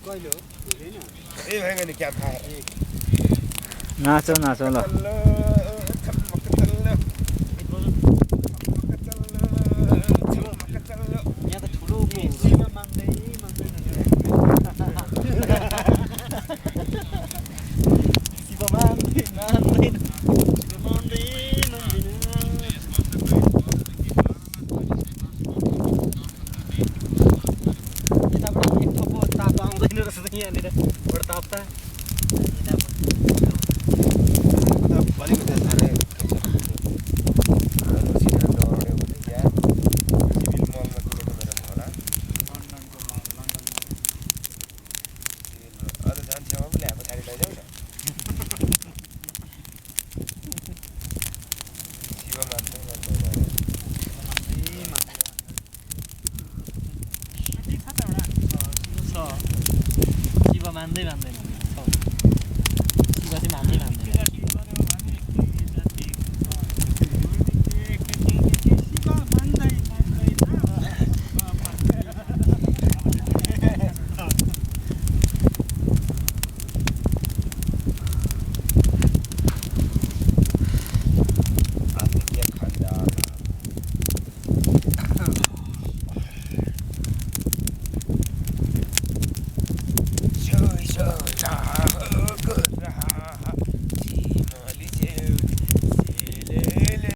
ए भयो नि क्या थाहा नाचौ नाचौ ल यहाँ त ठुलो सीमा मान्दै मान्दैन शिव मान्दै मान्दैन शिव मान्दै मान्दैन यताबाट एक थप्पो ताप आउँदैन रहेछ त यहाँनिर बढ ताप त भनेको त साह्रै शिव मान्दै मान्दैन